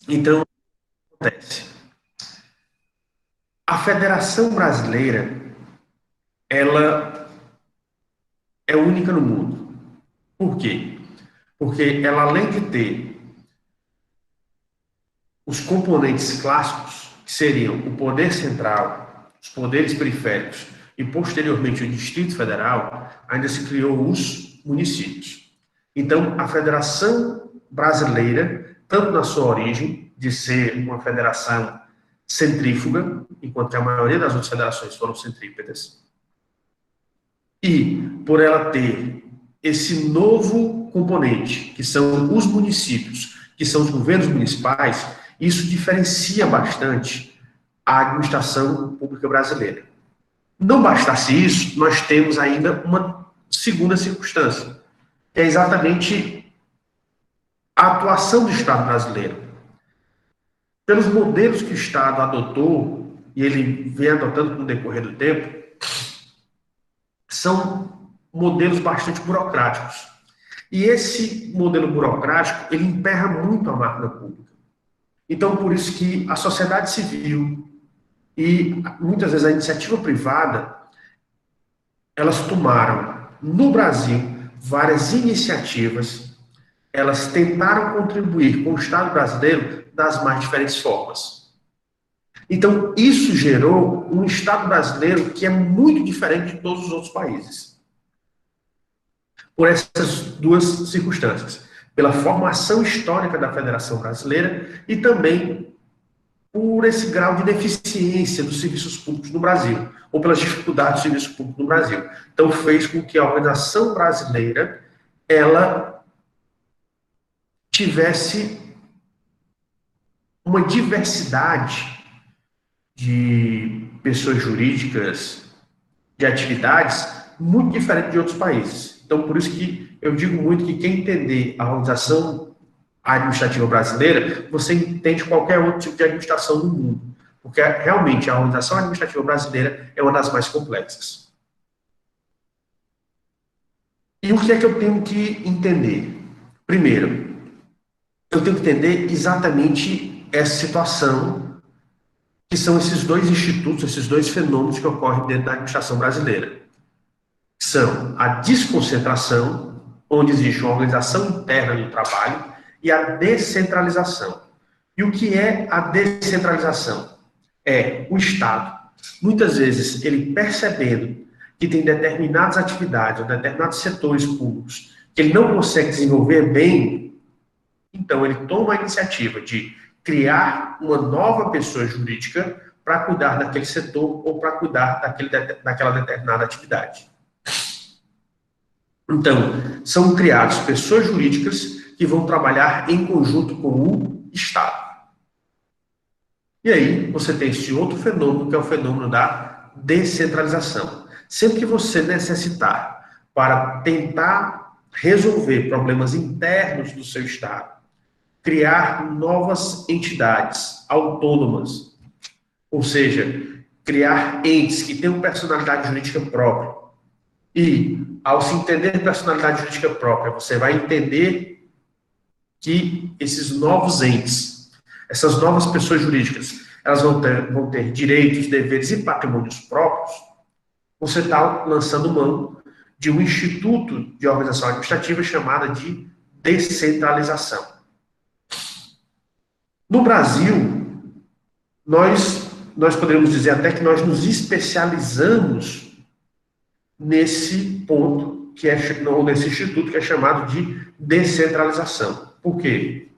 Então, acontece. A Federação Brasileira, ela é única no mundo. Por quê? Porque ela, além de ter os componentes clássicos, que seriam o poder central, os poderes periféricos e, posteriormente, o Distrito Federal, ainda se criou os municípios. Então, a Federação Brasileira, tanto na sua origem, de ser uma federação centrífuga, enquanto que a maioria das outras federações foram centrípetas, e por ela ter esse novo componente, que são os municípios, que são os governos municipais, isso diferencia bastante a administração pública brasileira. Não bastasse isso, nós temos ainda uma segunda circunstância, que é exatamente a atuação do Estado brasileiro. Pelos modelos que o Estado adotou, e ele vem adotando com o decorrer do tempo, são modelos bastante burocráticos. E esse modelo burocrático, ele emperra muito a máquina pública. Então, por isso que a sociedade civil e muitas vezes a iniciativa privada, elas tomaram no Brasil várias iniciativas, elas tentaram contribuir com o Estado brasileiro das mais diferentes formas. Então, isso gerou um Estado brasileiro que é muito diferente de todos os outros países. Por essas duas circunstâncias. Pela formação histórica da Federação Brasileira e também por esse grau de deficiência dos serviços públicos no Brasil, ou pelas dificuldades dos serviços públicos no Brasil. Então, fez com que a organização brasileira, ela tivesse uma diversidade de pessoas jurídicas, de atividades, muito diferente de outros países. Então, por isso que eu digo muito que quem entender a organização administrativa brasileira, você entende qualquer outro tipo de administração no mundo. Porque realmente a organização administrativa brasileira é uma das mais complexas. E o que é que eu tenho que entender? Primeiro, eu tenho que entender exatamente essa situação, que são esses dois institutos, esses dois fenômenos que ocorrem dentro da administração brasileira. São a desconcentração, onde existe uma organização interna do trabalho, e a descentralização. E o que é a descentralização? É o Estado, muitas vezes, ele percebendo que tem determinadas atividades, ou determinados setores públicos, que ele não consegue desenvolver bem, então ele toma a iniciativa de criar uma nova pessoa jurídica para cuidar daquele setor ou para cuidar daquela determinada atividade. Então, são criadas pessoas jurídicas que vão trabalhar em conjunto com o Estado. E aí, você tem esse outro fenômeno, que é o fenômeno da descentralização. Sempre que você necessitar para tentar resolver problemas internos do seu Estado, criar novas entidades autônomas, ou seja, criar entes que tenham personalidade jurídica própria, e, ao se entender personalidade jurídica própria, você vai entender que esses novos entes, essas novas pessoas jurídicas, elas vão ter direitos, deveres e patrimônios próprios. Você está lançando mão de um instituto de organização administrativa chamada de descentralização. No Brasil, nós poderíamos dizer até que nós nos especializamos nesse ponto, que é, ou nesse instituto que é chamado de descentralização. Por quê?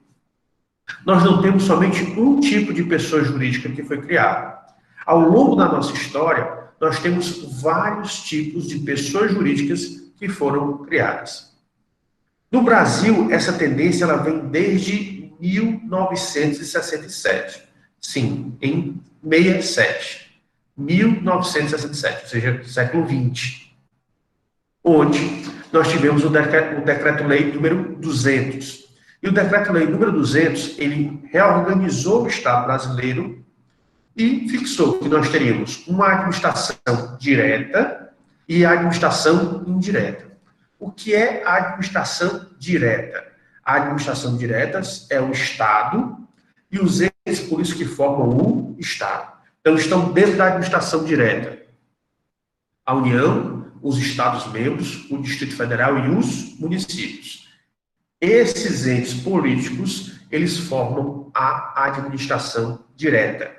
Nós não temos somente um tipo de pessoa jurídica que foi criado. Ao longo da nossa história, nós temos vários tipos de pessoas jurídicas que foram criadas. No Brasil, essa tendência ela vem desde 1967. Sim, em 67. 1967, ou seja, século XX. Onde nós tivemos o decreto-lei número 200. E o decreto-lei número 200, ele reorganizou o Estado brasileiro e fixou que nós teríamos uma administração direta e a administração indireta. O que é a administração direta? A administração direta é o Estado e os entes, por isso, que formam o Estado. Então, estão dentro da administração direta. A União, os Estados-membros, o Distrito Federal e os municípios. Esses entes políticos, eles formam a administração direta.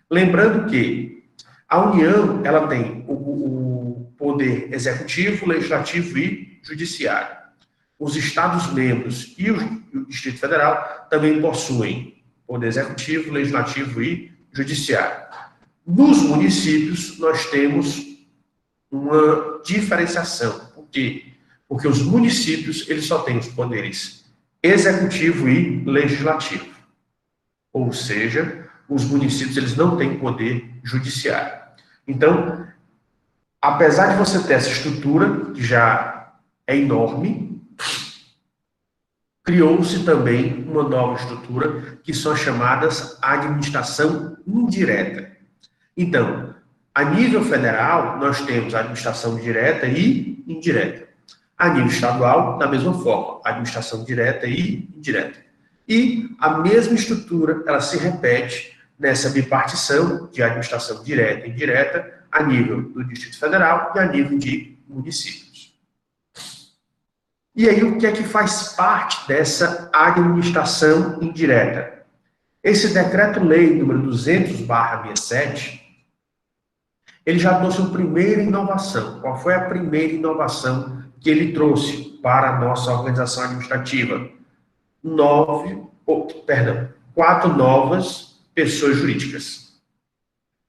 Lembrando que a União, ela tem o poder executivo, legislativo e judiciário. Os Estados-membros e o Distrito Federal também possuem poder executivo, legislativo e judiciário. Nos municípios, nós temos uma diferenciação. Por quê? Porque os municípios, eles só têm os poderes executivo e legislativo. Ou seja, os municípios, eles não têm poder judiciário. Então, apesar de você ter essa estrutura, que já é enorme, criou-se também uma nova estrutura, que são as chamadas administração indireta. Então, a nível federal, nós temos a administração direta e indireta. A nível estadual, da mesma forma, administração direta e indireta. E a mesma estrutura, ela se repete nessa bipartição de administração direta e indireta a nível do Distrito Federal e a nível de municípios. E aí, o que é que faz parte dessa administração indireta? Esse decreto-lei número 200/67, ele já trouxe uma primeira inovação. Qual foi a primeira inovação que ele trouxe para a nossa organização administrativa? Quatro novas pessoas jurídicas,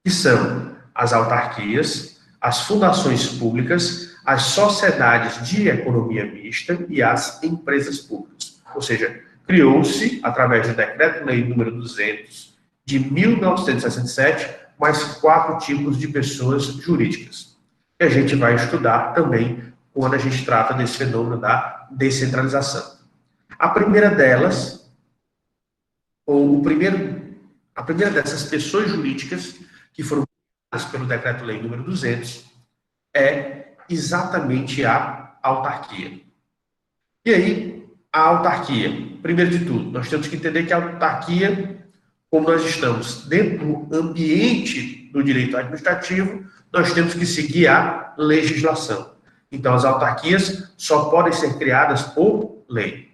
que são as autarquias, as fundações públicas, as sociedades de economia mista e as empresas públicas. Ou seja, criou-se, através do Decreto-Lei número 200 de 1967, mais 4 tipos de pessoas jurídicas. E a gente vai estudar também quando a gente trata desse fenômeno da descentralização. A primeira delas, a primeira dessas pessoas jurídicas que foram criadas pelo Decreto-Lei número 200 é exatamente a autarquia. E aí, a autarquia, primeiro de tudo, nós temos que entender que a autarquia, como nós estamos dentro do ambiente do direito administrativo, nós temos que seguir a legislação. Então, as autarquias só podem ser criadas por lei.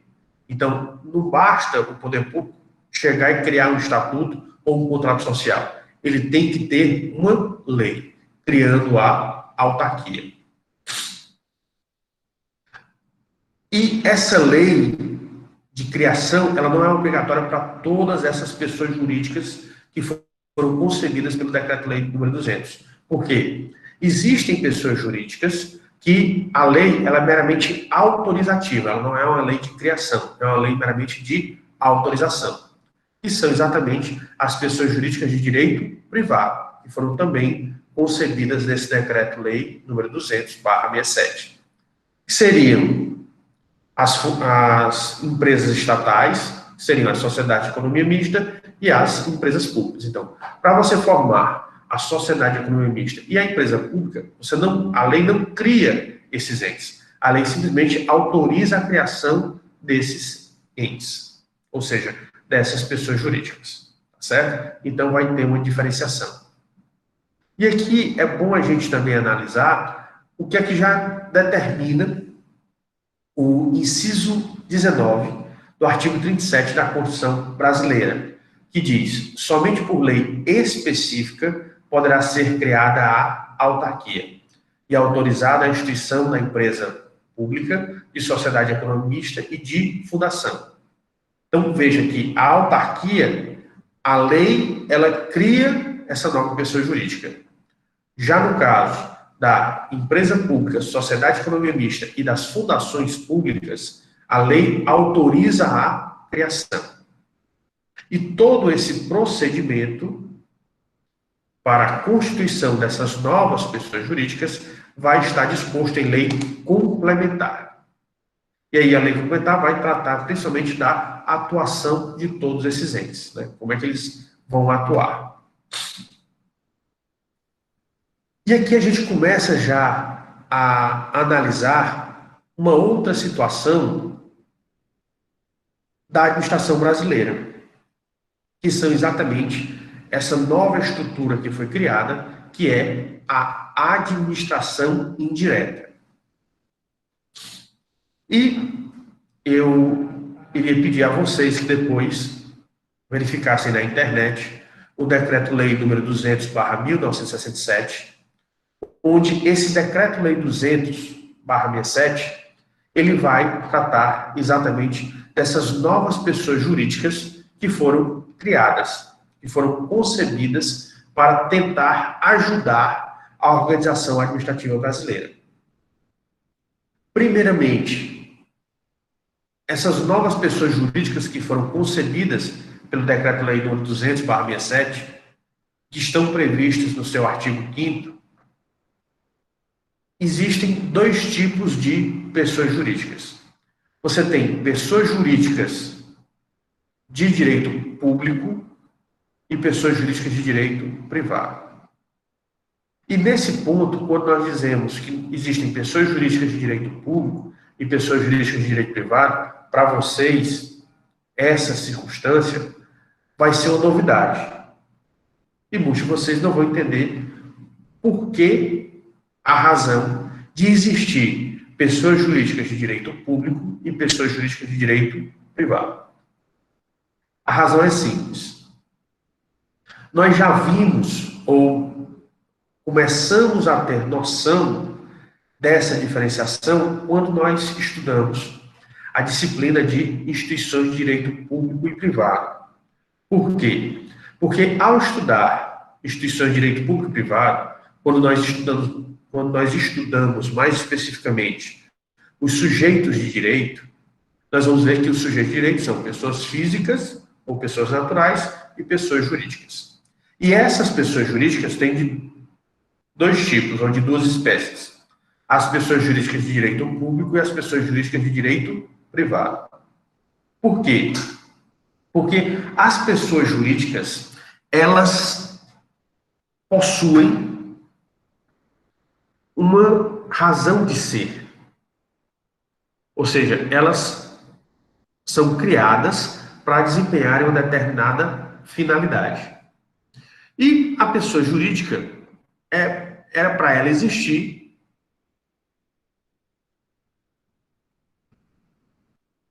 Então, não basta o poder público chegar e criar um estatuto ou um contrato social. Ele tem que ter uma lei, criando a autarquia. E essa lei de criação, ela não é obrigatória para todas essas pessoas jurídicas que foram concebidas pelo Decreto-Lei número 200. Por quê? Existem pessoas jurídicas que a lei ela é meramente autorizativa, ela não é uma lei de criação, é uma lei meramente de autorização. E são exatamente as pessoas jurídicas de direito privado, que foram também concebidas nesse Decreto-Lei número 200/67. Que seriam as empresas estatais, que seriam as sociedades de economia mista, e as empresas públicas. Então, para você formar a sociedade de economia mista e a empresa pública, a lei não cria esses entes. A lei simplesmente autoriza a criação desses entes, ou seja, dessas pessoas jurídicas, tá certo? Então, vai ter uma diferenciação. E aqui é bom a gente também analisar o que é que já determina o inciso 19 do artigo 37 da Constituição Brasileira, que diz: somente por lei específica poderá ser criada a autarquia e autorizada a instituição da empresa pública, de sociedade economista e de fundação. Então, veja que a autarquia, a lei, ela cria essa nova pessoa jurídica. Já no caso da empresa pública, sociedade de economia mista e das fundações públicas, a lei autoriza a criação. E todo esse procedimento para a constituição dessas novas pessoas jurídicas vai estar disposto em lei complementar. E aí a lei complementar vai tratar principalmente da atuação de todos esses entes, né? Como é que eles vão atuar. E aqui a gente começa já a analisar uma outra situação da administração brasileira, que são exatamente essa nova estrutura que foi criada, que é a administração indireta. E eu iria pedir a vocês que depois verificassem na internet o Decreto-Lei número 200/1967, onde esse Decreto-Lei 200/67, ele vai tratar exatamente dessas novas pessoas jurídicas que foram criadas, que foram concebidas para tentar ajudar a organização administrativa brasileira. Primeiramente, essas novas pessoas jurídicas que foram concebidas pelo Decreto-Lei nº 200/67, que estão previstas no seu artigo 5º, existem dois tipos de pessoas jurídicas. Você tem pessoas jurídicas de direito público e pessoas jurídicas de direito privado. E nesse ponto, quando nós dizemos que existem pessoas jurídicas de direito público e pessoas jurídicas de direito privado, para vocês, essa circunstância vai ser uma novidade. E muitos de vocês não vão entender por que a razão de existir pessoas jurídicas de direito público e pessoas jurídicas de direito privado. A razão é simples. Nós já vimos ou começamos a ter noção dessa diferenciação quando nós estudamos a disciplina de instituições de direito público e privado. Por quê? Porque ao estudar instituições de direito público e privado, quando nós estudamos mais especificamente os sujeitos de direito, nós vamos ver que os sujeitos de direito são pessoas físicas ou pessoas naturais e pessoas jurídicas. E essas pessoas jurídicas têm de dois tipos, ou de duas espécies. As pessoas jurídicas de direito público e as pessoas jurídicas de direito privado. Por quê? Porque as pessoas jurídicas, elas possuem uma razão de ser. Ou seja, elas são criadas para desempenharem uma determinada finalidade. E a pessoa jurídica era para ela existir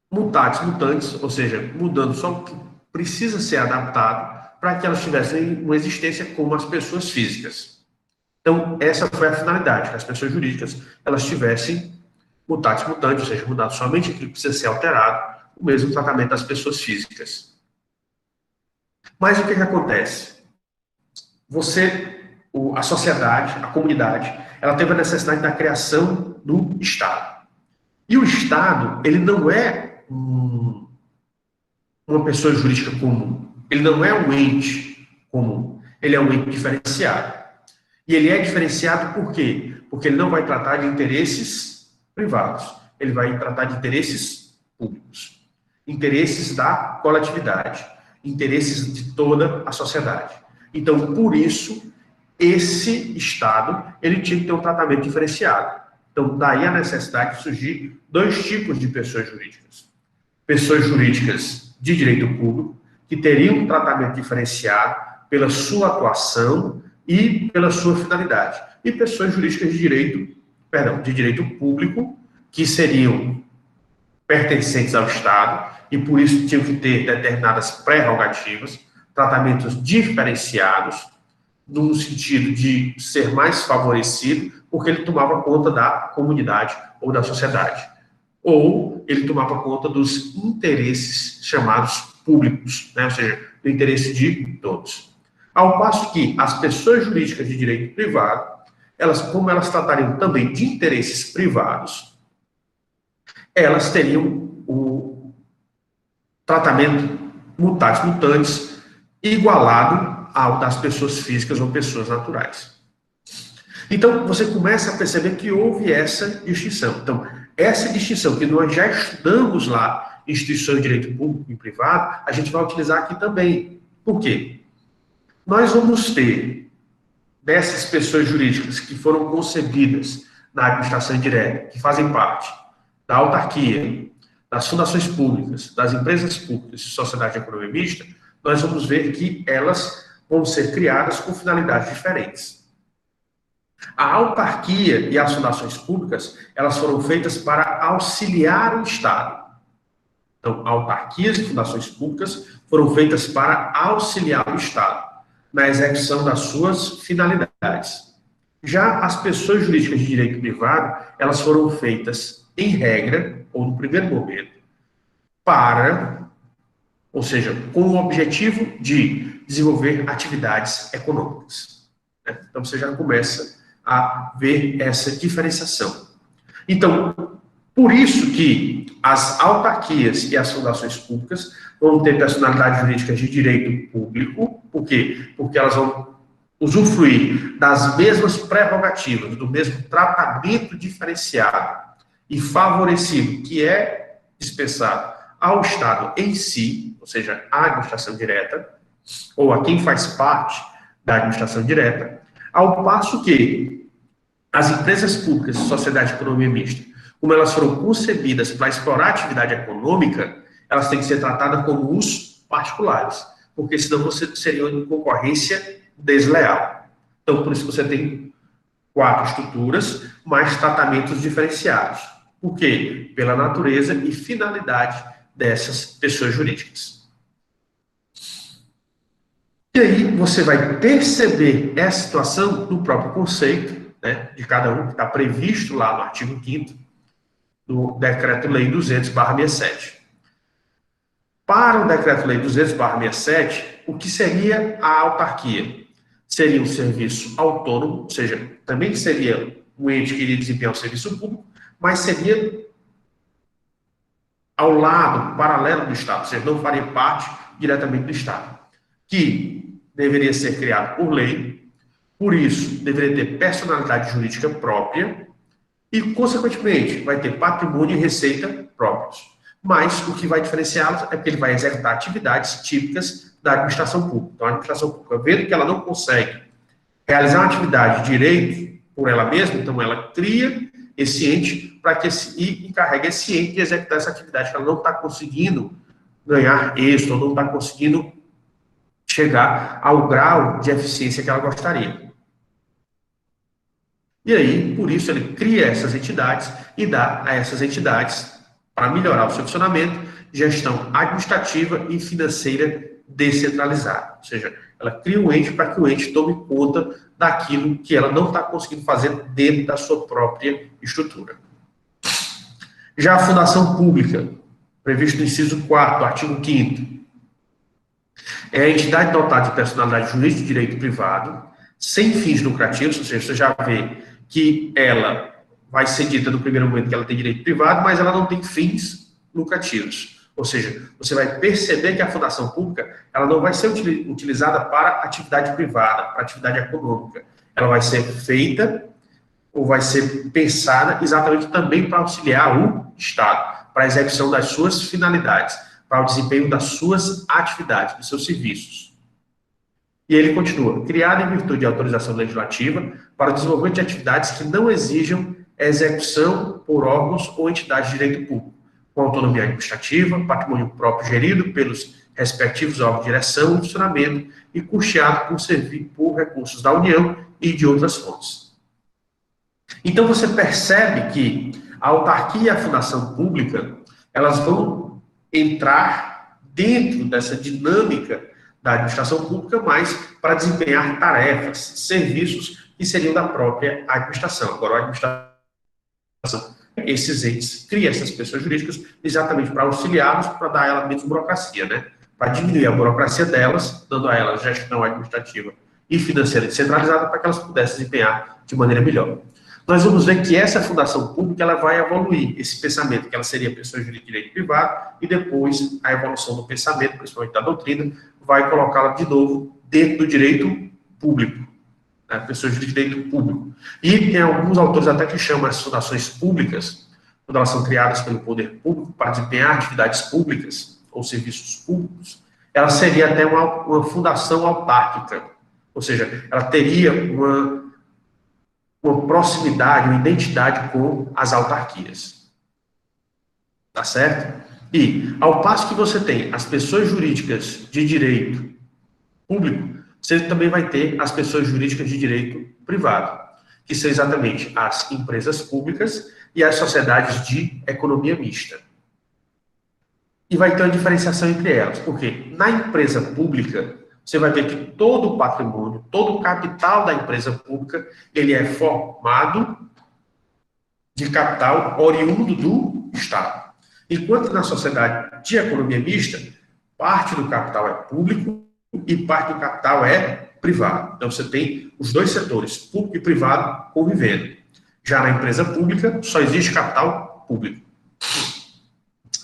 mutatis mutandis, ou seja, mudando só o que precisa ser adaptado para que elas tivessem uma existência como as pessoas físicas. Então, essa foi a finalidade, que as pessoas jurídicas elas tivessem mutatis mutandis, ou seja, mudado somente aquilo que precisa ser alterado, o mesmo tratamento das pessoas físicas. Mas o que acontece? A sociedade, a comunidade, ela teve a necessidade da criação do Estado. E o Estado, ele não é uma pessoa jurídica comum. Ele não é um ente comum. Ele é um ente diferenciado. E ele é diferenciado por quê? Porque ele não vai tratar de interesses privados. Ele vai tratar de interesses públicos. Interesses da coletividade. Interesses de toda a sociedade. Então, por isso, esse Estado, ele tinha que ter um tratamento diferenciado. Então, daí a necessidade de surgir dois tipos de pessoas jurídicas. Pessoas jurídicas de direito público, que teriam um tratamento diferenciado pela sua atuação e pela sua finalidade. E pessoas jurídicas de direito público, que seriam pertencentes ao Estado, e por isso tinham que ter determinadas prerrogativas, tratamentos diferenciados, no sentido de ser mais favorecido, porque ele tomava conta da comunidade ou da sociedade. Ou ele tomava conta dos interesses chamados públicos, né? Ou seja, do interesse de todos. Ao passo que as pessoas jurídicas de direito privado, como elas tratariam também de interesses privados, elas teriam o tratamento mutatis mutandis igualado ao das pessoas físicas ou pessoas naturais. Então, você começa a perceber que houve essa distinção. Então, essa distinção que nós já estudamos lá em instituições de direito público e privado, a gente vai utilizar aqui também. Por quê? Nós vamos ter dessas pessoas jurídicas que foram concebidas na administração direta, que fazem parte da autarquia, das fundações públicas, das empresas públicas e sociedade de economia mista, nós vamos ver que elas vão ser criadas com finalidades diferentes. A autarquia e as fundações públicas, elas foram feitas para auxiliar o Estado. Então, autarquias e fundações públicas foram feitas para auxiliar o Estado na execução das suas finalidades. Já as pessoas jurídicas de direito privado, elas foram feitas, em regra, ou no primeiro momento, ou seja, com o objetivo de desenvolver atividades econômicas. Então, você já começa a ver essa diferenciação. Então, por isso que as autarquias e as fundações públicas vão ter personalidade jurídica de direito público. Por quê? Porque elas vão usufruir das mesmas prerrogativas, do mesmo tratamento diferenciado e favorecido que é dispensado ao Estado em si, ou seja, à administração direta, ou a quem faz parte da administração direta, ao passo que as empresas públicas e sociedade de economia mista, como elas foram concebidas para explorar a atividade econômica, elas têm que ser tratadas como os particulares, porque senão você seria uma concorrência desleal. Então, por isso você tem 4 estruturas, mais tratamentos diferenciados. Por quê? Pela natureza e finalidade dessas pessoas jurídicas. E aí você vai perceber essa situação no próprio conceito, né, de cada um, que está previsto lá no artigo 5º do Decreto-Lei 200/67. Para o Decreto-Lei 200/67, o que seria a autarquia? Seria um serviço autônomo, ou seja, também seria um ente que iria desempenhar um serviço público, mas seria ao lado, paralelo do Estado, ou seja, não faria parte diretamente do Estado, que deveria ser criado por lei, por isso deveria ter personalidade jurídica própria e, consequentemente, vai ter patrimônio e receita próprios. Mas o que vai diferenciá-los é que ele vai executar atividades típicas da administração pública. Então, a administração pública, vendo que ela não consegue realizar uma atividade de direito por ela mesma, então ela cria esse ente e encarrega esse ente de executar essa atividade que ela não está conseguindo ganhar êxito, ou não está conseguindo chegar ao grau de eficiência que ela gostaria. E aí, por isso, ele cria essas entidades e dá a essas entidades, para melhorar o seu funcionamento, gestão administrativa e financeira descentralizada. Ou seja, ela cria um ente para que o ente tome conta daquilo que ela não está conseguindo fazer dentro da sua própria estrutura. Já a fundação pública, previsto no inciso 4º, artigo 5º, é a entidade dotada de personalidade jurídica de direito privado, sem fins lucrativos, ou seja, você já vê que ela vai ser dita no primeiro momento que ela tem direito privado, mas ela não tem fins lucrativos. Ou seja, você vai perceber que a fundação pública ela não vai ser utilizada para atividade privada, para atividade econômica. Ela vai ser feita ou vai ser pensada exatamente também para auxiliar o Estado, para a execução das suas finalidades, para o desempenho das suas atividades, dos seus serviços. E ele continua, criada em virtude de autorização legislativa para o desenvolvimento de atividades que não exijam execução por órgãos ou entidades de direito público, com autonomia administrativa, patrimônio próprio gerido pelos respectivos órgãos de direção e funcionamento e custeado por recursos da União e de outras fontes. Então, você percebe que a autarquia e a fundação pública, elas vão entrar dentro dessa dinâmica da administração pública, mas para desempenhar tarefas, serviços que seriam da própria administração. Agora, a administração, esses entes, cria essas pessoas jurídicas exatamente para auxiliá-los, para dar a ela menos burocracia, né? Para diminuir a burocracia delas, dando a elas gestão administrativa e financeira descentralizada para que elas pudessem desempenhar de maneira melhor. Nós vamos ver que essa fundação pública ela vai evoluir esse pensamento, que ela seria pessoa jurídica de direito privado, e depois a evolução do pensamento, principalmente da doutrina, vai colocá-la de novo dentro do direito público, né? Pessoa jurídica de direito público. E tem alguns autores até que chamam as fundações públicas, quando elas são criadas pelo poder público para desempenhar atividades públicas ou serviços públicos, ela seria até uma fundação autárquica, ou seja, ela teria uma proximidade, uma identidade com as autarquias. Tá certo? E, ao passo que você tem as pessoas jurídicas de direito público, você também vai ter as pessoas jurídicas de direito privado, que são exatamente as empresas públicas e as sociedades de economia mista. E vai ter uma diferenciação entre elas, porque na empresa pública, você vai ver que todo o patrimônio, todo o capital da empresa pública, ele é formado de capital oriundo do Estado. Enquanto na sociedade de economia mista, parte do capital é público e parte do capital é privado. Então, você tem os dois setores, público e privado, convivendo. Já na empresa pública, só existe capital público.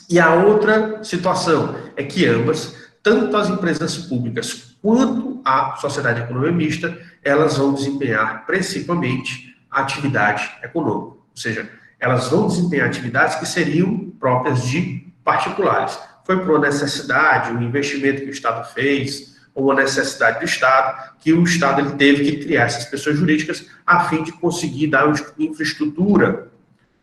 E a outra situação é que ambas, tanto as empresas públicas quanto a sociedade de economia mista, elas vão desempenhar principalmente a atividade econômica. Ou seja, elas vão desempenhar atividades que seriam próprias de particulares. Foi por uma necessidade, um investimento que o Estado fez, ou uma necessidade do Estado, que o Estado ele teve que criar essas pessoas jurídicas a fim de conseguir dar uma infraestrutura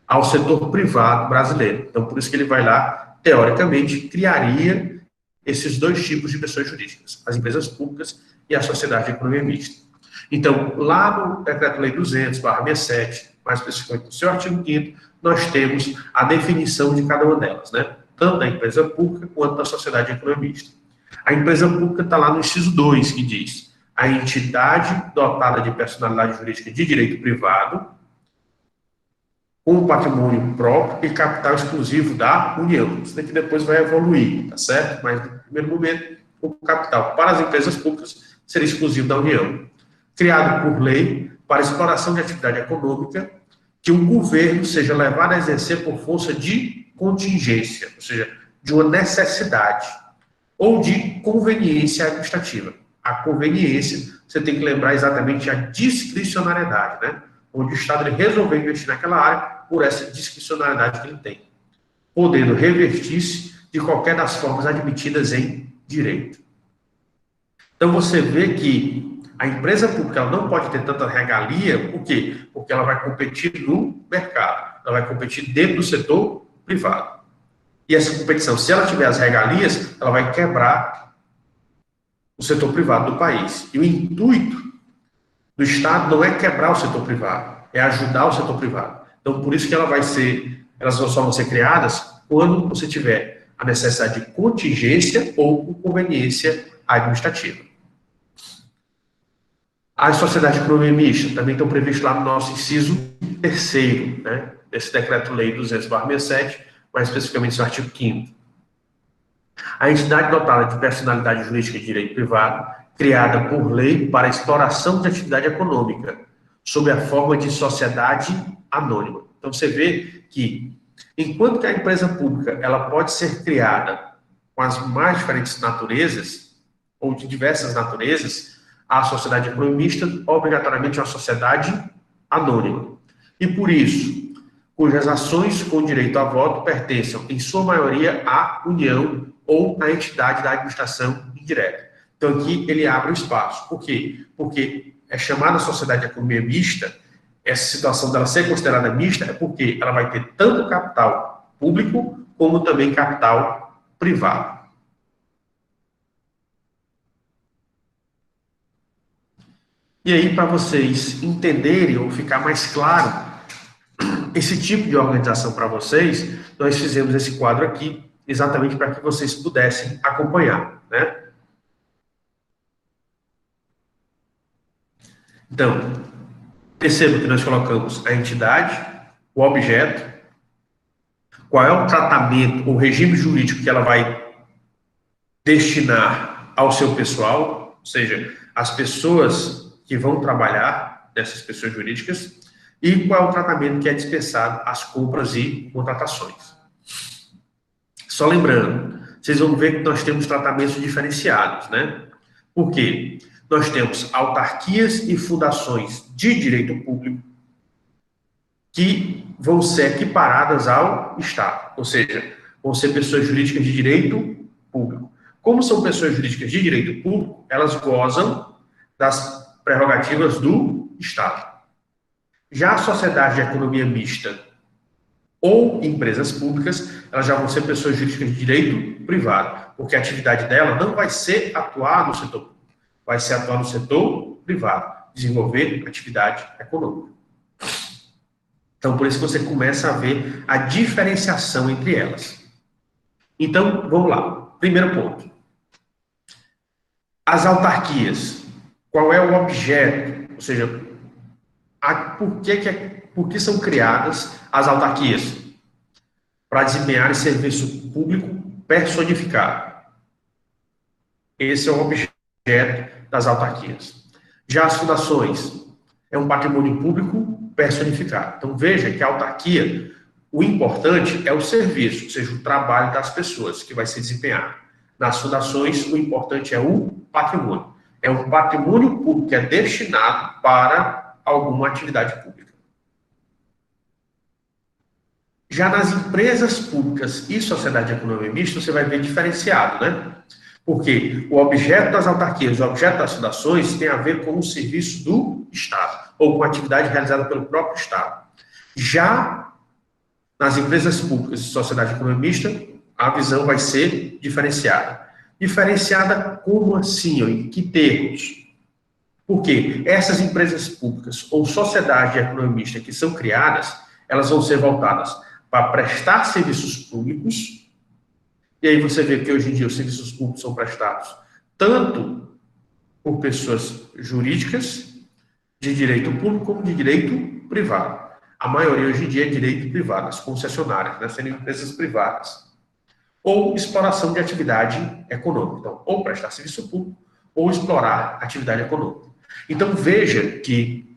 ao setor privado brasileiro. Então, por isso que ele vai lá, teoricamente, criaria esses dois tipos de pessoas jurídicas, as empresas públicas e a sociedade de economia mista. Então, lá no Decreto-Lei 200/67, mais especificamente no seu artigo 5º, nós temos a definição de cada uma delas, né? Tanto da empresa pública quanto da sociedade de economia mista. A empresa pública está lá no inciso 2, que diz: a entidade dotada de personalidade jurídica de direito privado, com patrimônio próprio e capital exclusivo da União. Isso daqui depois vai evoluir, tá certo? Mas, no primeiro momento, o capital para as empresas públicas seria exclusivo da União. Criado por lei para exploração de atividade econômica que o governo seja levado a exercer por força de contingência, ou seja, de uma necessidade, ou de conveniência administrativa. A conveniência, você tem que lembrar exatamente a discricionariedade, né? Onde o Estado ele resolveu investir naquela área por essa discricionariedade que ele tem, podendo revertir-se de qualquer das formas admitidas em direito. Então, você vê que a empresa pública ela não pode ter tanta regalia, por quê? Porque ela vai competir no mercado, ela vai competir dentro do setor privado. E essa competição, se ela tiver as regalias, ela vai quebrar o setor privado do país. E o intuito do Estado não é quebrar o setor privado, é ajudar o setor privado. Então, por isso que elas só vão ser criadas quando você tiver a necessidade de contingência ou conveniência administrativa. As sociedades de economia mista também estão previstas lá no nosso inciso 3º, né, desse Decreto-Lei 200/67, mais especificamente no artigo 5º. A entidade dotada de personalidade jurídica de direito privado, criada por lei para exploração de atividade econômica, sob a forma de sociedade anônima. Então, você vê que, enquanto que a empresa pública ela pode ser criada com as mais diferentes naturezas, ou de diversas naturezas, a sociedade economista, obrigatoriamente, é uma sociedade anônima. E, por isso, cujas ações com direito a voto pertençam, em sua maioria, à União ou à entidade da administração indireta. Então, aqui ele abre o espaço. Por quê? Porque é chamada sociedade de economia mista, essa situação dela ser considerada mista é porque ela vai ter tanto capital público como também capital privado. E aí, para vocês entenderem ou ficar mais claro esse tipo de organização para vocês, nós fizemos esse quadro aqui exatamente para que vocês pudessem acompanhar, né? Então, perceba que nós colocamos a entidade, o objeto, qual é o tratamento, o regime jurídico que ela vai destinar ao seu pessoal, ou seja, as pessoas que vão trabalhar dessas pessoas jurídicas, e qual é o tratamento que é dispensado às compras e contratações. Só lembrando, vocês vão ver que nós temos tratamentos diferenciados, né? Por quê? Nós temos autarquias e fundações de direito público que vão ser equiparadas ao Estado, ou seja, vão ser pessoas jurídicas de direito público. Como são pessoas jurídicas de direito público, elas gozam das prerrogativas do Estado. Já a sociedade de economia mista Ou empresas públicas, elas já vão ser pessoas jurídicas de direito privado, porque a atividade dela não vai ser atuar no setor público, vai ser atuar no setor privado, desenvolver atividade econômica. Então, por isso que você começa a ver a diferenciação entre elas. Então, vamos lá. Primeiro ponto. As autarquias. Qual é o objeto? Ou seja, por que são criadas as autarquias? Para desempenhar serviço público personificado. Esse é o objeto das autarquias. Já as fundações é um patrimônio público personificado. Então veja que a autarquia, o importante é o serviço, ou seja, o trabalho das pessoas que vai ser desempenhado. Nas fundações, o importante é o patrimônio. É um patrimônio público que é destinado para alguma atividade pública. Já nas empresas públicas e sociedade de economia mista, você vai ver diferenciado, né? Porque o objeto das autarquias, o objeto das fundações tem a ver com o serviço do Estado, ou com a atividade realizada pelo próprio Estado. Já nas empresas públicas e sociedade de economia mista, a visão vai ser diferenciada. Diferenciada como assim, ou em que termos? Porque essas empresas públicas ou sociedade de economia mista que são criadas, elas vão ser voltadas para prestar serviços públicos. E aí você vê que hoje em dia os serviços públicos são prestados tanto por pessoas jurídicas de direito público como de direito privado. A maioria hoje em dia é direito privado, as concessionárias, né, sendo empresas privadas. Ou exploração de atividade econômica. Então, ou prestar serviço público, ou explorar atividade econômica. Então, veja que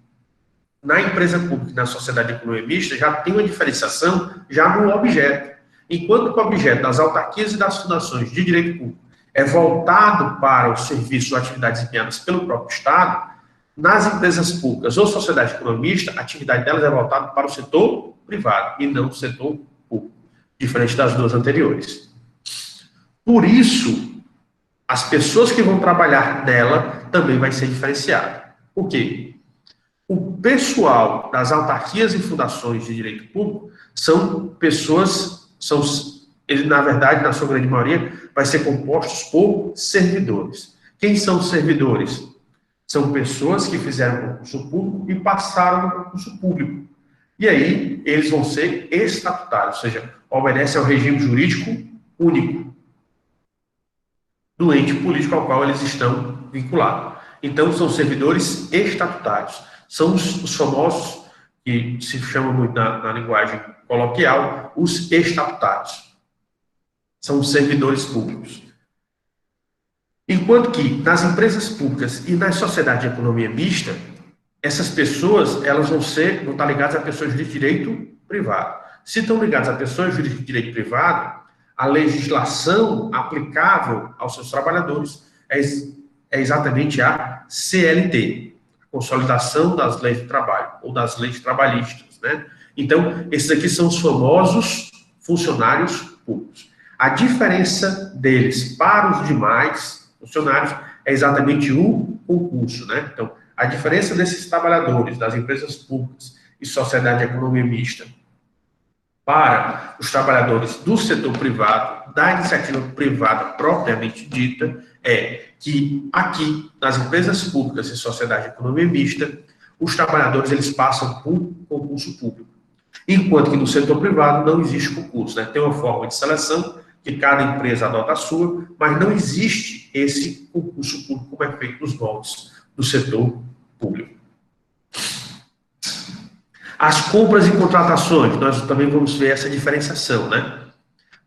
na empresa pública e na sociedade de economia mista já tem uma diferenciação já no objeto. Enquanto que o objeto das autarquias e das fundações de direito público é voltado para os serviços ou atividades desempenhadas pelo próprio Estado, nas empresas públicas ou sociedade economista, a atividade delas é voltada para o setor privado e não o setor público, diferente das duas anteriores. Por isso, as pessoas que vão trabalhar nela também vai ser diferenciado. Por quê? O pessoal das autarquias e fundações de direito público são pessoas, ele, na verdade, na sua grande maioria, vai ser compostos por servidores. Quem são os servidores? São pessoas que fizeram concurso público e passaram no concurso público. E aí, eles vão ser estatutários, ou seja, obedecem ao regime jurídico único do ente político ao qual eles estão vinculados. Então, são servidores estatutários. São os famosos, que se chamam muito na linguagem coloquial, os estatutários. São os servidores públicos. Enquanto que nas empresas públicas e na sociedade de economia mista, essas pessoas elas vão estar ligadas a pessoas de direito privado. Se estão ligadas a pessoas de direito privado, a legislação aplicável aos seus trabalhadores é exatamente a CLT, a Consolidação das Leis do Trabalho, ou das leis trabalhistas, né? Então, esses aqui são os famosos funcionários públicos. A diferença deles para os demais funcionários é exatamente o concurso, né? Então, a diferença desses trabalhadores das empresas públicas e sociedade de economia mista para os trabalhadores do setor privado, da iniciativa privada propriamente dita, é que aqui, nas empresas públicas e sociedade de economia mista, os trabalhadores eles passam por concurso público. Enquanto que no setor privado não existe concurso, né? Tem uma forma de seleção que cada empresa adota a sua, mas não existe esse concurso público como é feito nos moldes do setor público. As compras e contratações, nós também vamos ver essa diferenciação, né?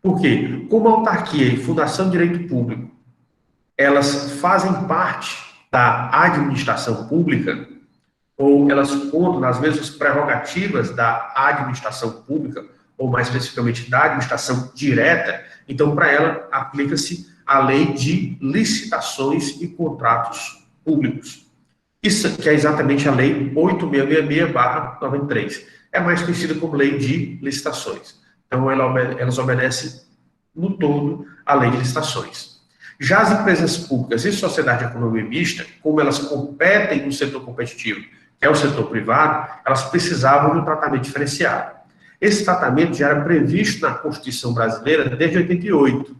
Por quê? Como a autarquia e fundação de direito público, elas fazem parte da administração pública, ou elas contam nas mesmas prerrogativas da administração pública, ou mais especificamente da administração direta, então para ela aplica-se a lei de licitações e contratos públicos. Isso que é exatamente a lei 8666/93. É mais conhecida como lei de licitações. Então elas obedecem no todo à lei de licitações. Já as empresas públicas e sociedade de economia mista, como elas competem no setor competitivo, que é o setor privado, elas precisavam de um tratamento diferenciado. Esse tratamento já era previsto na Constituição brasileira desde 88.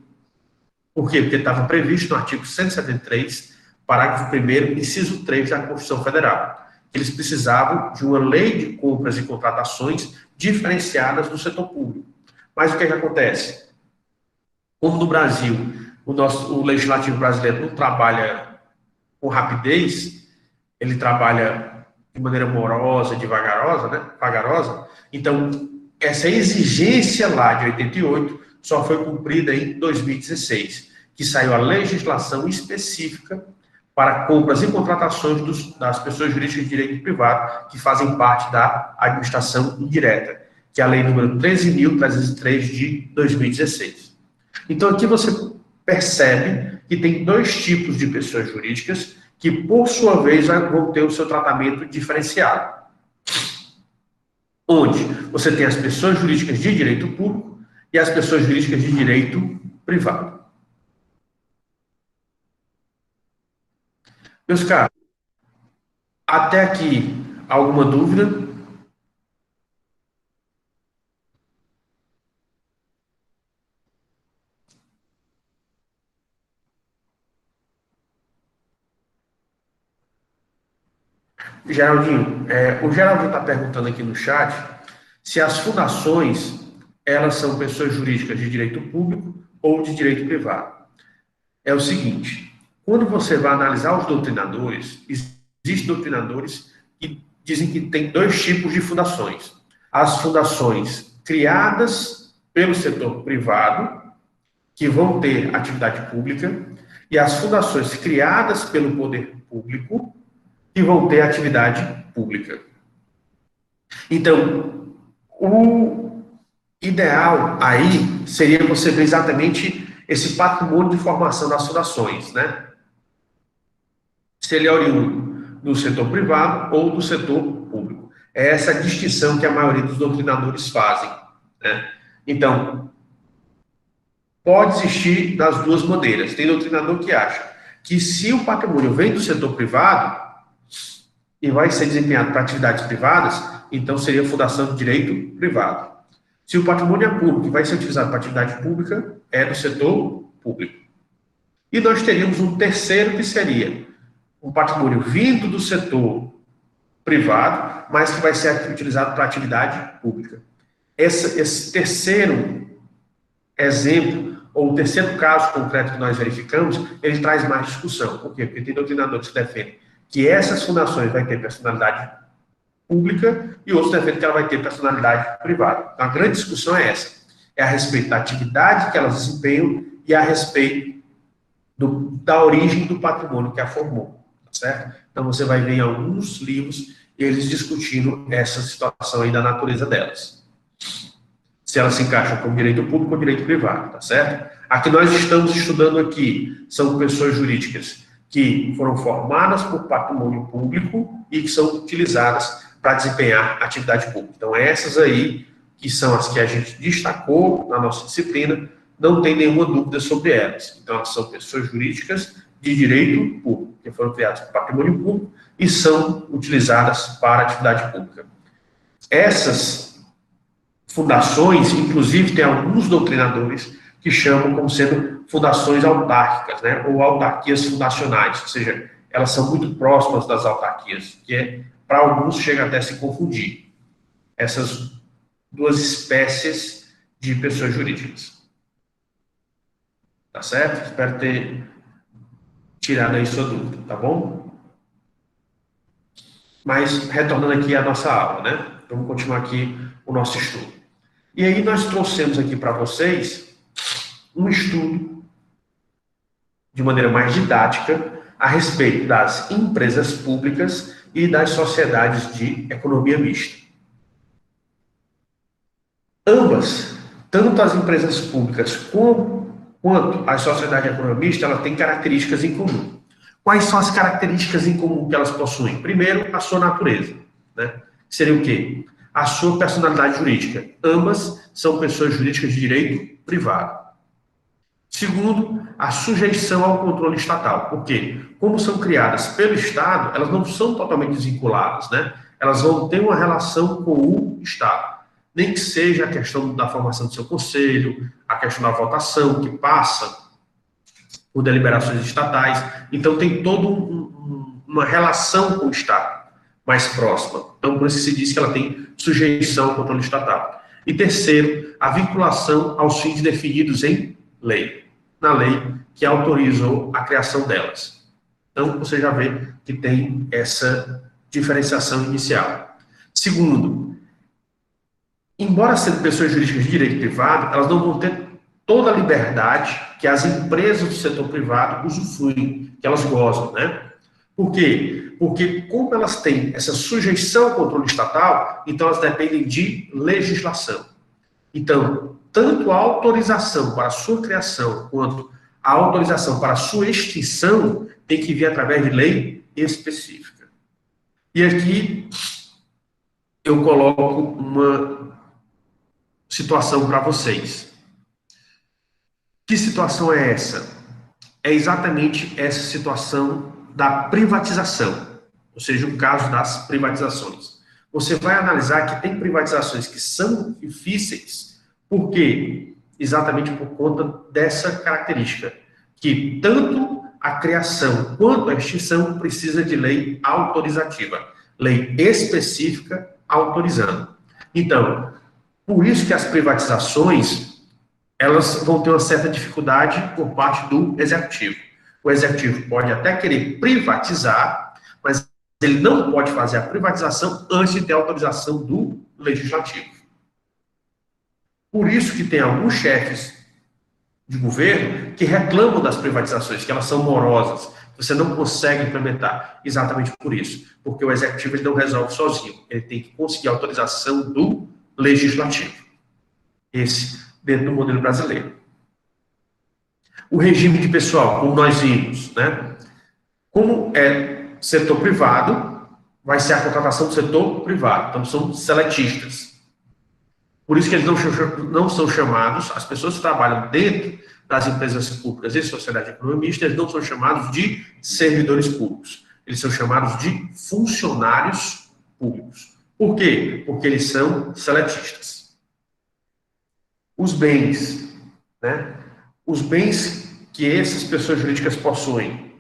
Por quê? Porque estava previsto no artigo 173, parágrafo 1º, inciso 3 da Constituição Federal. Eles precisavam de uma lei de compras e contratações diferenciadas do setor público. Mas o que acontece? Como no Brasil, o legislativo brasileiro não trabalha com rapidez, ele trabalha de maneira morosa, devagarosa, né? Vagarosa. Então, essa exigência lá de 88 só foi cumprida em 2016, que saiu a legislação específica para compras e contratações das pessoas jurídicas de direito privado que fazem parte da administração indireta, que é a lei número 13.303 de 2016. Então, aqui você percebe que tem dois tipos de pessoas jurídicas que, por sua vez, vão ter o seu tratamento diferenciado. Onde você tem as pessoas jurídicas de direito público e as pessoas jurídicas de direito privado. Meus caros, até aqui, alguma dúvida? Geraldinho, o Geraldinho está perguntando aqui no chat se as fundações, elas são pessoas jurídicas de direito público ou de direito privado. É o seguinte, quando você vai analisar os doutrinadores, existem doutrinadores que dizem que tem dois tipos de fundações. As fundações criadas pelo setor privado, que vão ter atividade pública, e as fundações criadas pelo poder público, que vão ter atividade pública. Então, o ideal aí seria você ver exatamente esse patrimônio de formação das fundações, né? Se ele é oriundo do setor privado ou do setor público. É essa distinção que a maioria dos doutrinadores fazem, né? Então, pode existir das duas maneiras. Tem doutrinador que acha que se o patrimônio vem do setor privado e vai ser desempenhado para atividades privadas, então seria fundação de direito privado. Se o patrimônio é público e vai ser utilizado para atividade pública, é do setor público. E nós teríamos um terceiro que seria um patrimônio vindo do setor privado, mas que vai ser utilizado para atividade pública. Esse terceiro exemplo, ou o terceiro caso concreto que nós verificamos, ele traz mais discussão. Por quê? Porque tem doutrinadores que defendem que essas fundações vão ter personalidade pública e outros defendem que ela vai ter personalidade privada. Então, a grande discussão é essa. É a respeito da atividade que elas desempenham e a respeito da origem do patrimônio que a formou. Certo? Então, você vai ver em alguns livros eles discutindo essa situação aí da natureza delas. Se elas se encaixam com direito público ou direito privado, tá certo? A que nós estamos estudando aqui são pessoas jurídicas que foram formadas por patrimônio público e que são utilizadas para desempenhar atividade pública. Então, essas aí, que são as que a gente destacou na nossa disciplina, não tem nenhuma dúvida sobre elas. Então, elas são pessoas jurídicas de direito público, que foram criadas por patrimônio público e são utilizadas para atividade pública. Essas fundações, inclusive, tem alguns doutrinadores que chamam como sendo fundações autárquicas, né, ou autarquias fundacionais, ou seja, elas são muito próximas das autarquias, que para alguns chega até a se confundir. Essas duas espécies de pessoas jurídicas. Tá certo? Espero ter tirado aí sua dúvida, tá bom? Mas, retornando aqui à nossa aula, né? Vamos continuar aqui o nosso estudo. E aí nós trouxemos aqui para vocês um estudo de maneira mais didática a respeito das empresas públicas e das sociedades de economia mista. Ambas, tanto as empresas públicas quanto as sociedades de economia mista, elas têm características em comum. Quais são as características em comum que elas possuem? Primeiro, a sua natureza, né? Seria o quê? A sua personalidade jurídica. Ambas são pessoas jurídicas de direito privado. Segundo, a sujeição ao controle estatal. Por quê? Como são criadas pelo Estado, elas não são totalmente desvinculadas, né? Elas vão ter uma relação com o Estado. nem que seja a questão da formação do seu conselho, a questão da votação, que passa por deliberações estatais. Então, tem toda uma relação com o Estado mais próxima. Então, por isso que se diz que ela tem sujeição ao controle estatal. E terceiro, a vinculação aos fins definidos em lei, na lei que autorizou a criação delas. Então, você já vê que tem essa diferenciação inicial. Segundo, embora sendo pessoas jurídicas de direito privado, elas não vão ter toda a liberdade que as empresas do setor privado usufruem, que elas gozam, né? Por quê? Porque como elas têm essa sujeição ao controle estatal, então elas dependem de legislação. Então, tanto a autorização para a sua criação, quanto a autorização para a sua extinção, tem que vir através de lei específica. E aqui eu coloco uma situação para vocês. Que situação é essa? É exatamente essa situação da privatização, ou seja, o caso das privatizações. Você vai analisar que tem privatizações que são difíceis, por quê? Exatamente por conta dessa característica, que tanto a criação quanto a extinção precisa de lei autorizativa, lei específica autorizando. Então, por isso que as privatizações elas vão ter uma certa dificuldade por parte do executivo. O executivo pode até querer privatizar, mas ele não pode fazer a privatização antes de ter a autorização do legislativo. Por isso que tem alguns chefes de governo que reclamam das privatizações, que elas são morosas, você não consegue implementar. Exatamente por isso, porque o executivo ele não resolve sozinho, ele tem que conseguir a autorização do legislativo. Esse dentro do modelo brasileiro. O regime de pessoal, como nós vimos, né? Como é setor privado, vai ser a contratação do setor privado. Então, são seletistas. Por isso que eles não são chamados, as pessoas que trabalham dentro das empresas públicas e sociedade economista, eles não são chamados de servidores públicos. Eles são chamados de funcionários públicos. Por quê? Porque eles são seletistas. Os bens, né? Os bens que essas pessoas jurídicas possuem,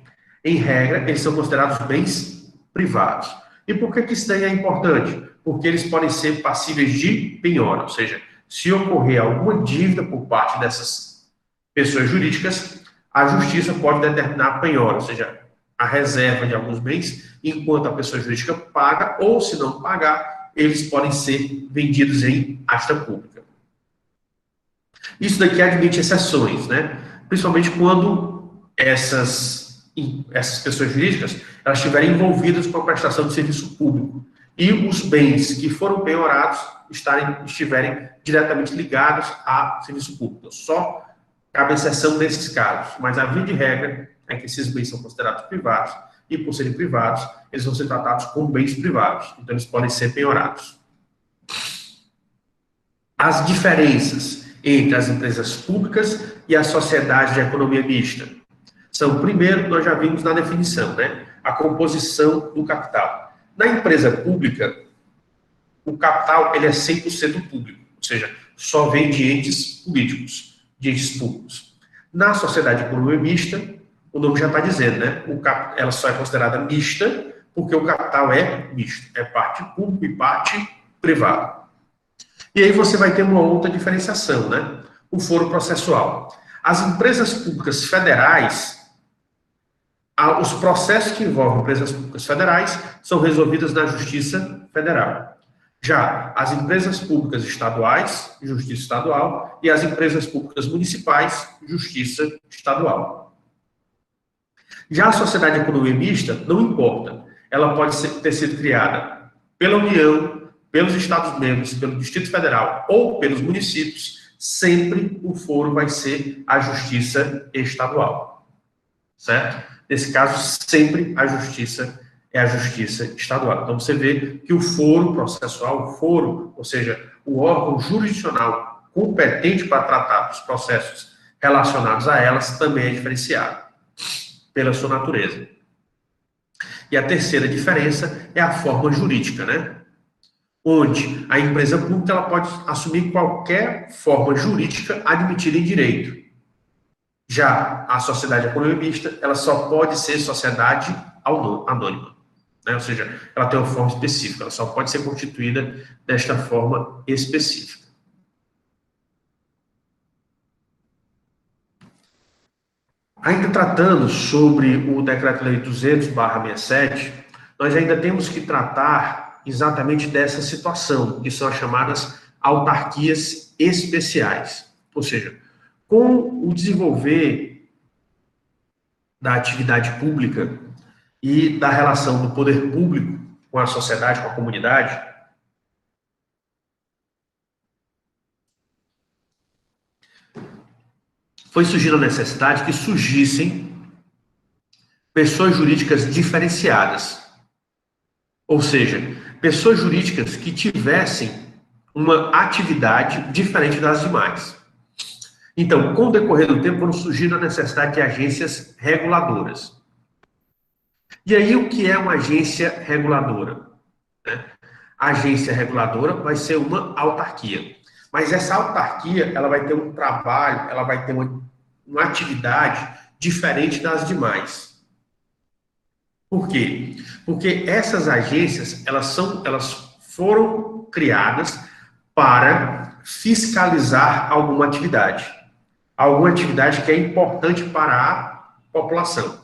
em regra, eles são considerados bens privados. E por que isso daí é importante? Porque eles podem ser passíveis de penhora, ou seja, se ocorrer alguma dívida por parte dessas pessoas jurídicas, a justiça pode determinar a penhora, ou seja, a reserva de alguns bens, enquanto a pessoa jurídica paga, ou se não pagar, eles podem ser vendidos em asta pública. Isso daqui admite exceções, né? Principalmente quando essas pessoas jurídicas elas estiverem envolvidas com a prestação de serviço público e os bens que foram penhorados estiverem diretamente ligados a serviço público. Só cabe exceção nesses casos, mas a via de regra é que esses bens são considerados privados e, por serem privados, eles vão ser tratados como bens privados, então eles podem ser penhorados. As diferenças entre as empresas públicas e a sociedade de economia mista são, primeiro, nós já vimos na definição, né? A composição do capital. Na empresa pública, o capital ele é 100% público, ou seja, só vem de entes políticos, de entes públicos. Na sociedade de economia mista, o nome já está dizendo, né? Ela só é considerada mista porque o capital é misto, é parte pública e parte privada. E aí você vai ter uma outra diferenciação, né? O foro processual. As empresas públicas federais, os processos que envolvem empresas públicas federais são resolvidos na Justiça Federal. Já as empresas públicas estaduais, Justiça Estadual, e as empresas públicas municipais, Justiça Estadual. Já a sociedade de economia mista, não importa. Ela pode ter sido criada pela União, pelos Estados-membros, pelo Distrito Federal ou pelos municípios, sempre o foro vai ser a Justiça Estadual. Certo? Nesse caso, sempre a Justiça é a Justiça Estadual. Então, você vê que o foro processual, o foro, ou seja, o órgão jurisdicional competente para tratar dos processos relacionados a elas, também é diferenciado pela sua natureza. E a terceira diferença é a forma jurídica, né? onde a empresa pública ela pode assumir qualquer forma jurídica admitida em direito. Já a sociedade econômica mista, ela só pode ser sociedade anônima, né? Ou seja, ela tem uma forma específica, ela só pode ser constituída desta forma específica. Ainda tratando sobre o Decreto-Lei 200/67, nós ainda temos que tratar exatamente dessa situação, que são as chamadas autarquias especiais. Ou seja, com o desenvolver da atividade pública e da relação do poder público com a sociedade, com a comunidade, foi surgindo a necessidade que surgissem pessoas jurídicas diferenciadas. Ou seja, pessoas jurídicas que tivessem uma atividade diferente das demais. Então, com o decorrer do tempo, foram surgindo a necessidade de agências reguladoras. E aí, o que é uma agência reguladora? A agência reguladora vai ser uma autarquia. Mas essa autarquia, ela vai ter um trabalho, ela vai ter uma atividade diferente das demais. Por quê? Porque essas agências, elas foram criadas para fiscalizar alguma atividade que é importante para a população.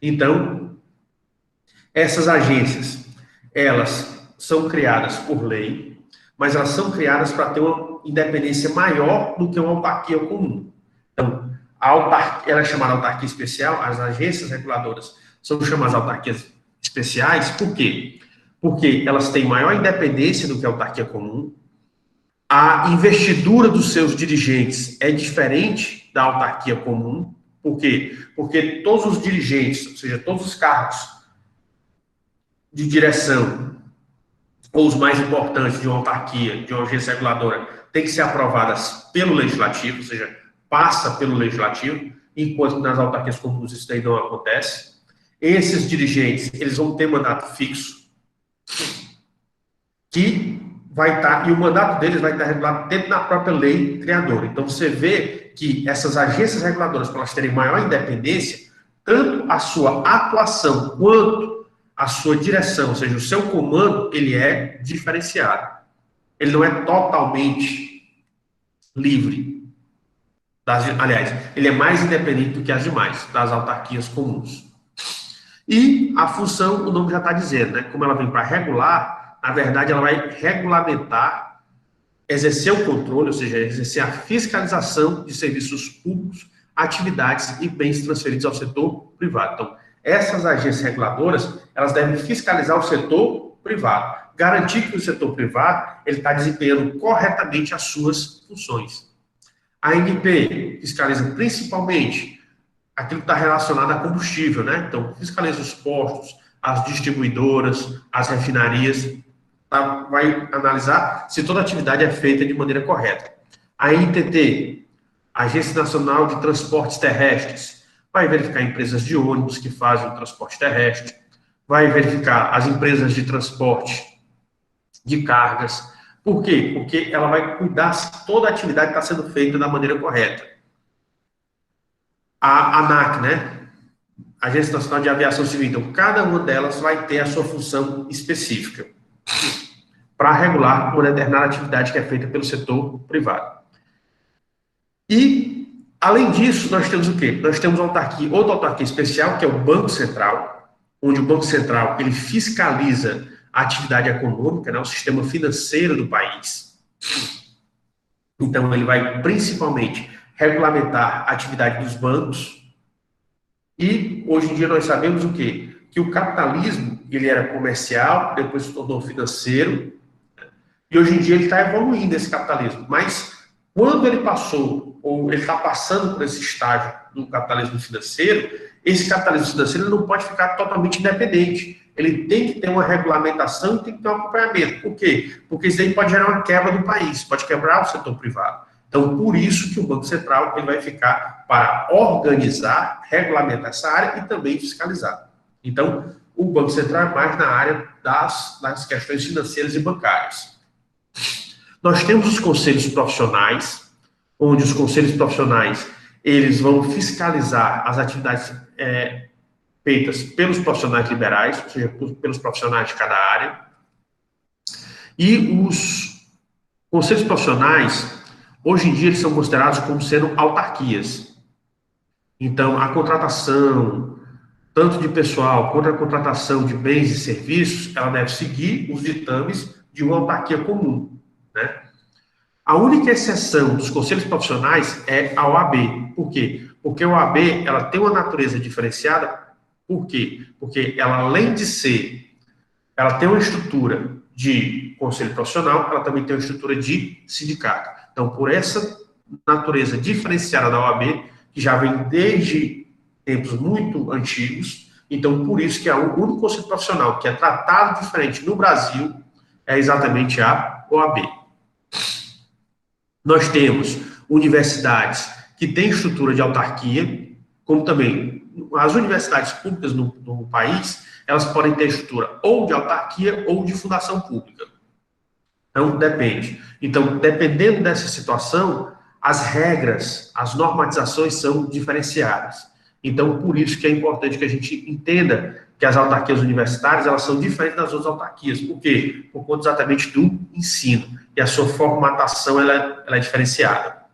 Então, essas agências, elas são criadas por lei, mas elas são criadas para ter uma independência maior do que uma autarquia comum. Então, ela é chamada autarquia especial, as agências reguladoras são chamadas autarquias especiais, por quê? Porque elas têm maior independência do que a autarquia comum, a investidura dos seus dirigentes é diferente da autarquia comum, por quê? Porque todos os dirigentes, ou seja, todos os cargos de direção, ou os mais importantes de uma autarquia, de uma agência reguladora, têm que ser aprovadas pelo legislativo, ou seja, passa pelo legislativo, enquanto que nas autarquias comuns isso daí não acontece. Esses dirigentes, eles vão ter mandato fixo, que vai estar, e o mandato deles vai estar regulado dentro da própria lei criadora. Então, você vê que essas agências reguladoras, para elas terem maior independência, tanto a sua atuação quanto a sua direção, ou seja, o seu comando, ele é diferenciado. Ele não é totalmente livre. Aliás, ele é mais independente do que as demais, das autarquias comuns. E a função, o nome já está dizendo, né? Como ela vem para regular, na verdade, ela vai regulamentar, exercer o controle, ou seja, exercer a fiscalização de serviços públicos, atividades e bens transferidos ao setor privado. Então, essas agências reguladoras, elas devem fiscalizar o setor privado, garantir que o setor privado ele está desempenhando corretamente as suas funções. A ANP fiscaliza principalmente aquilo que está relacionado a combustível, né? Então, fiscaliza os postos, as distribuidoras, as refinarias, vai analisar se toda atividade é feita de maneira correta. A ANTT, Agência Nacional de Transportes Terrestres, vai verificar empresas de ônibus que fazem o transporte terrestre, vai verificar as empresas de transporte de cargas. Por quê? Porque ela vai cuidar se toda a atividade está sendo feita da maneira correta. A ANAC, né? Agência Nacional de Aviação Civil, então, cada uma delas vai ter a sua função específica para regular uma determinada atividade que é feita pelo setor privado. E, além disso, nós temos o quê? Nós temos outra autarquia especial, que é o Banco Central, onde o Banco Central ele fiscaliza a atividade econômica, né, o sistema financeiro do país. Então, ele vai principalmente regulamentar a atividade dos bancos. E, hoje em dia, nós sabemos o quê? Que o capitalismo, ele era comercial, depois se tornou financeiro, e hoje em dia ele está evoluindo esse capitalismo. Mas, quando ele passou, ou ele está passando por esse estágio do capitalismo financeiro, esse capitalismo financeiro não pode ficar totalmente independente. Ele tem que ter uma regulamentação e tem que ter um acompanhamento. Por quê? Porque isso aí pode gerar uma quebra do país, pode quebrar o setor privado. Então, por isso que o Banco Central ele vai ficar para organizar, regulamentar essa área e também fiscalizar. Então, o Banco Central é mais na área das questões financeiras e bancárias. Nós temos os conselhos profissionais, onde os conselhos profissionais eles vão fiscalizar as atividades feitas pelos profissionais liberais, ou seja, pelos profissionais de cada área. E os conselhos profissionais, hoje em dia, eles são considerados como sendo autarquias. Então, a contratação, tanto de pessoal quanto a contratação de bens e serviços, ela deve seguir os ditames de uma autarquia comum, né? A única exceção dos conselhos profissionais é a OAB. Por quê? Porque a OAB ela tem uma natureza diferenciada. Por quê? Porque ela, além de ela tem uma estrutura de conselho profissional, ela também tem uma estrutura de sindicato. Então, por essa natureza diferenciada da OAB, que já vem desde tempos muito antigos, então, por isso que é o único conselho profissional que é tratado diferente no Brasil é exatamente a OAB. Nós temos universidades que têm estrutura de autarquia, como também as universidades públicas no país, elas podem ter estrutura ou de autarquia ou de fundação pública. Então, depende. Então, dependendo dessa situação, as regras, as normatizações são diferenciadas. Então, por isso que é importante que a gente entenda que as autarquias universitárias, elas são diferentes das outras autarquias. Por quê? Por conta exatamente do ensino. E a sua formatação, ela é diferenciada.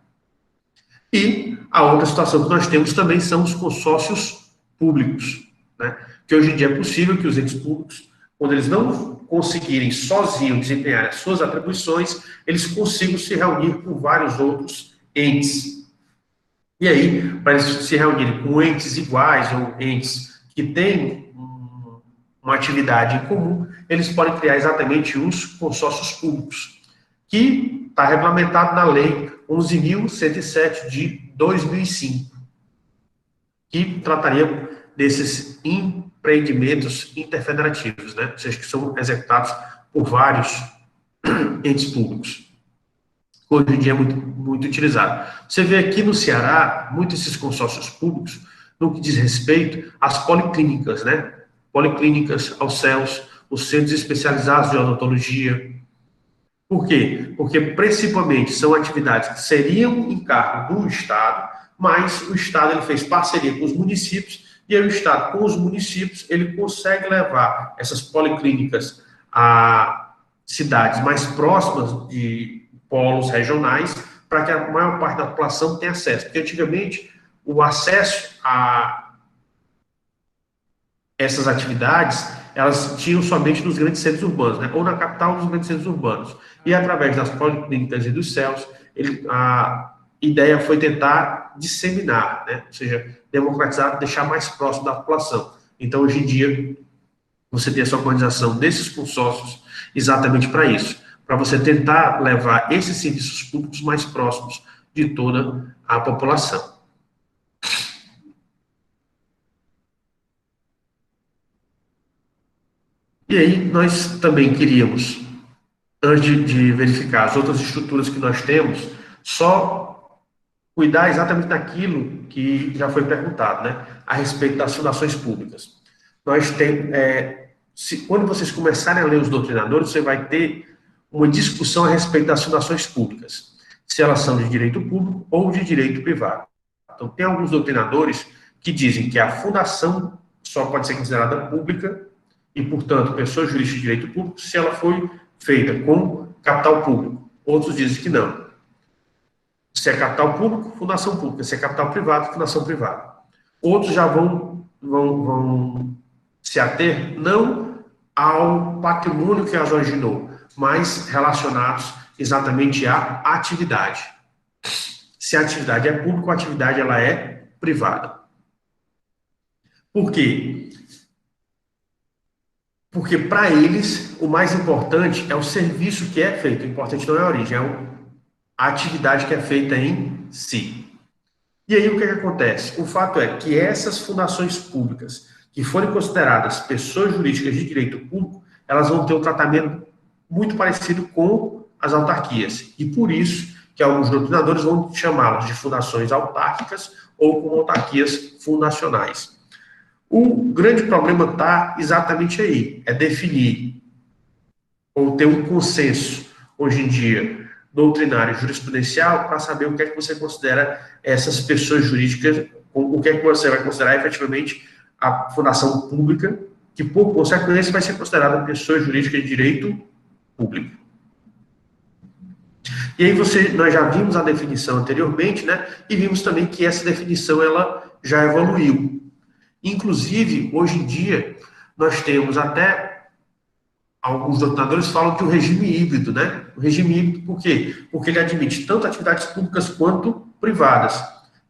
E a outra situação que nós temos também são os consórcios públicos, né? Que hoje em dia é possível que os entes públicos, quando eles não conseguirem sozinhos desempenhar as suas atribuições, eles consigam se reunir com vários outros entes. E aí, para eles se reunirem com entes iguais ou entes que têm uma atividade em comum, eles podem criar exatamente os consórcios públicos, que está regulamentado na Lei 11.107 de 2005, que trataria desses empreendimentos interfederativos, né? Ou seja, que são executados por vários entes públicos. Hoje em dia é muito utilizado. Você vê aqui no Ceará, muitos desses consórcios públicos, no que diz respeito às policlínicas, né? Policlínicas, aos CELS, os centros especializados de odontologia. Por quê? Porque, principalmente, são atividades que seriam encargo do Estado, mas o Estado ele fez parceria com os municípios, e aí o Estado, com os municípios, ele consegue levar essas policlínicas a cidades mais próximas de polos regionais, para que a maior parte da população tenha acesso. Porque, antigamente, o acesso a essas atividades, elas tinham somente nos grandes centros urbanos, né? Ou na capital dos grandes centros urbanos. E através das policlínicas e dos CELS, a ideia foi tentar disseminar, né? Ou seja, democratizar, deixar mais próximo da população. Então, hoje em dia, você tem essa organização desses consórcios exatamente para isso, para você tentar levar esses serviços públicos mais próximos de toda a população. E aí, nós também queríamos, antes de verificar as outras estruturas que nós temos, só cuidar exatamente daquilo que já foi perguntado, né? A respeito das fundações públicas. Nós temos, quando vocês começarem a ler os doutrinadores, você vai ter uma discussão a respeito das fundações públicas, se elas são de direito público ou de direito privado. Então, tem alguns doutrinadores que dizem que a fundação só pode ser considerada pública e, portanto, pessoa jurídica de direito público se ela foi feita com capital público. Outros dizem que não. Se é capital público, fundação pública. Se é capital privado, fundação privada. Outros já vão se ater não ao patrimônio que as originou, mas relacionados exatamente à atividade. Se a atividade é pública, a atividade ela é privada. Por quê? Porque, para eles, o mais importante é o serviço que é feito. O importante não é a origem, é a atividade que é feita em si. E aí, o que acontece? O fato é que essas fundações públicas, que forem consideradas pessoas jurídicas de direito público, elas vão ter um tratamento muito parecido com as autarquias. E por isso que alguns doutrinadores vão chamá-las de fundações autárquicas ou como autarquias fundacionais. O grande problema está exatamente aí, é definir ou ter um consenso, hoje em dia, doutrinário e jurisprudencial, para saber o que é que você considera essas pessoas jurídicas, o que é que você vai considerar efetivamente a fundação pública, que por consequência vai ser considerada pessoa jurídica de direito público. E aí nós já vimos a definição anteriormente, né? E vimos também que essa definição ela já evoluiu. Inclusive, hoje em dia, nós temos até alguns doutrinadores falam que o regime híbrido, né? O regime híbrido por quê? Porque ele admite tanto atividades públicas quanto privadas.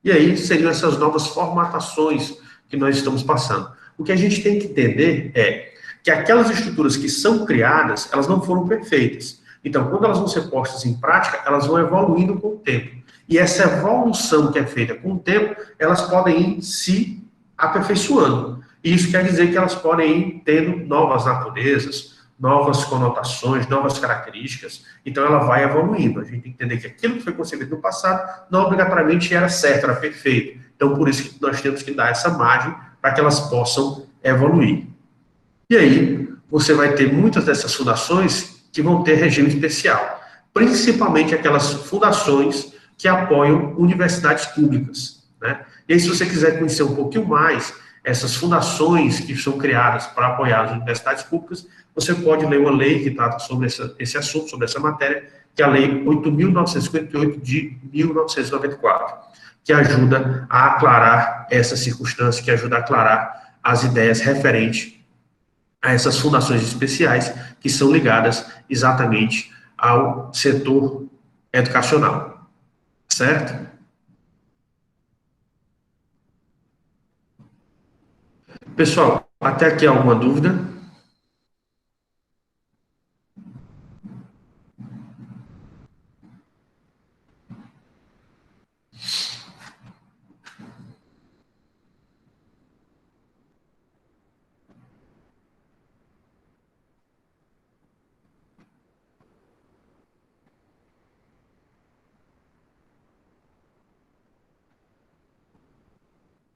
E aí seriam essas novas formatações que nós estamos passando. O que a gente tem que entender é que aquelas estruturas que são criadas, elas não foram perfeitas. Então, quando elas vão ser postas em prática, elas vão evoluindo com o tempo. E essa evolução que é feita com o tempo, elas podem ir se aperfeiçoando. E isso quer dizer que elas podem ir tendo novas naturezas, novas conotações, novas características. Então, ela vai evoluindo. A gente tem que entender que aquilo que foi concebido no passado não obrigatoriamente era certo, era perfeito. Então, por isso que nós temos que dar essa margem para que elas possam evoluir. E aí, você vai ter muitas dessas fundações que vão ter regime especial, principalmente aquelas fundações que apoiam universidades públicas, né? E aí, se você quiser conhecer um pouquinho mais essas fundações que são criadas para apoiar as universidades públicas, você pode ler uma lei que trata sobre esse assunto, sobre essa matéria, que é a Lei 8.958 de 1994, que ajuda a aclarar essa circunstância, que ajuda a aclarar as ideias referentes a essas fundações especiais que são ligadas exatamente ao setor educacional, certo? Pessoal, até aqui alguma dúvida?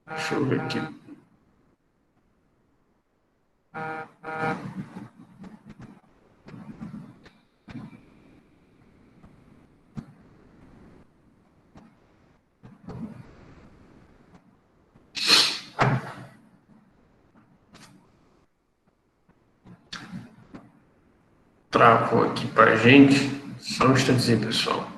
Deixa eu ver aqui. Travou aqui para a gente. Só um instantezinho, pessoal.